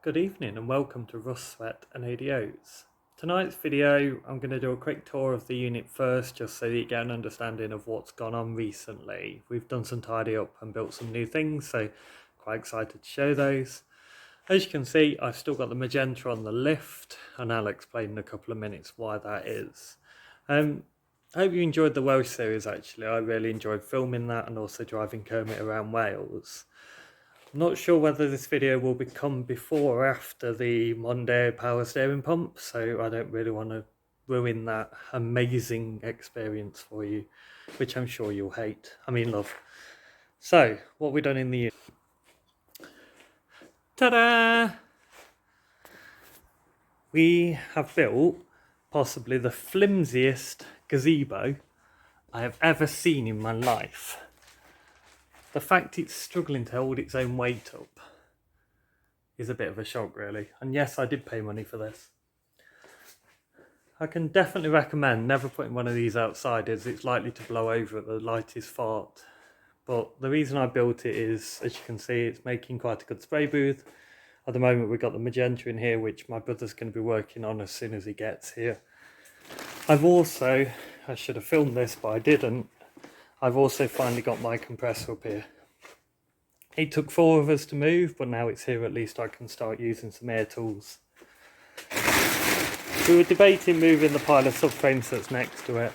Good evening and welcome to Rust, Sweat and ADO's. Tonight's video I'm going to do a quick tour of the unit first just so that you get an understanding of what's gone on recently. We've done some tidy up and built some new things, so quite excited to show those. As you can see, I've still got the Magenta on the lift and I'll explain in a couple of minutes why that is. I hope you enjoyed the Welsh series actually. I really enjoyed filming that and also driving Kermit around Wales. I'm not sure whether this video will become before or after the Mondeo power steering pump, so I don't really want to ruin that amazing experience for you, which I'm sure you'll hate. Love. So, what have we done in the unit? Ta-da! We have built possibly the flimsiest gazebo I have ever seen in my life. The fact it's struggling to hold its own weight up is a bit of a shock really, and yes, I did pay money for this. I can definitely recommend never putting one of these outside as it's likely to blow over at the lightest fart. But the reason I built it is, as you can see, it's making quite a good spray booth. At the moment we've got the Magenta in here, which my brother's going to be working on as soon as he gets here. I've also, I should have filmed this but I didn't, I've also finally got my compressor up here. It took 4 of us to move, but now it's here, at least I can start using some air tools. We were debating moving the pile of subframes that's next to it,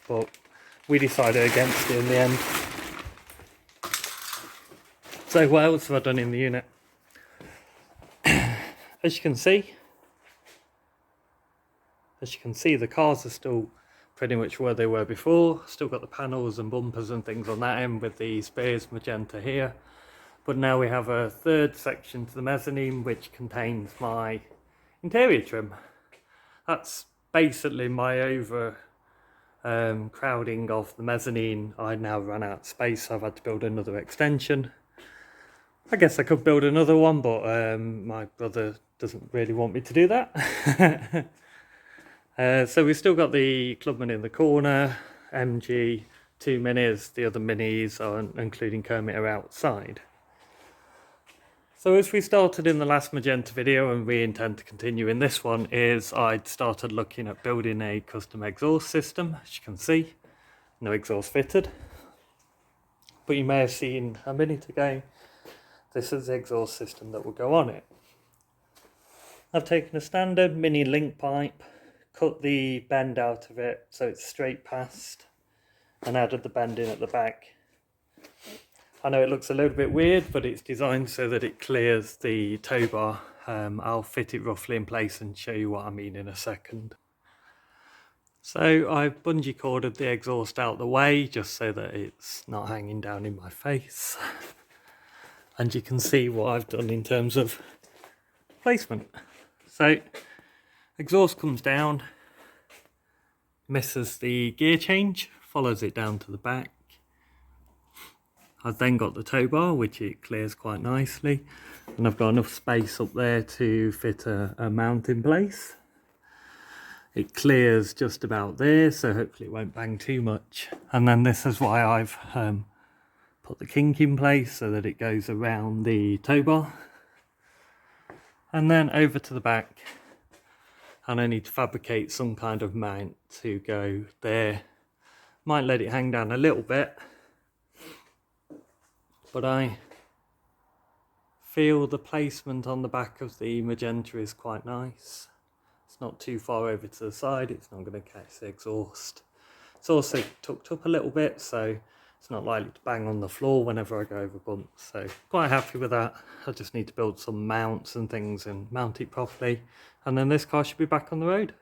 but we decided against it in the end. So what else have I done in the unit? As you can see, the cars are still pretty much where they were before. Still got the panels and bumpers and things on that end with the spares Magenta here. But now we have a third section to the mezzanine which contains my interior trim. That's basically my crowding of the mezzanine. I now run out of space, so I've had to build another extension. I guess I could build another one, but my brother doesn't really want me to do that. So we've still got the Clubman in the corner, MG, 2 minis, the other minis, including Kermit, are outside. So as we started in the last Magenta video, and we intend to continue in this one, is I'd started looking at building a custom exhaust system. As you can see, no exhaust fitted. But you may have seen a minute ago, this is the exhaust system that will go on it. I've taken a standard mini link pipe, cut the bend out of it so it's straight past, and added the bend in at the back. I know it looks a little bit weird, but it's designed so that it clears the tow bar. I'll fit it roughly in place and show you what I mean in a second. So I've bungee corded the exhaust out the way just so that it's not hanging down in my face. And you can see what I've done in terms of placement. So exhaust comes down, misses the gear change, follows it down to the back. I've then got the tow bar, which it clears quite nicely, and I've got enough space up there to fit a mount in place. It clears just about there, so hopefully it won't bang too much. And then this is why I've put the kink in place so that it goes around the tow bar. And then over to the back, and I need to fabricate some kind of mount to go there. Might let it hang down a little bit, but I feel the placement on the back of the Magenta is quite nice. It's not too far over to the side, it's not going to catch the exhaust. It's also tucked up a little bit, so it's not likely to bang on the floor whenever I go over bumps. So quite happy with that. I just need to build some mounts and things and mount it properly, and then this car should be back on the road.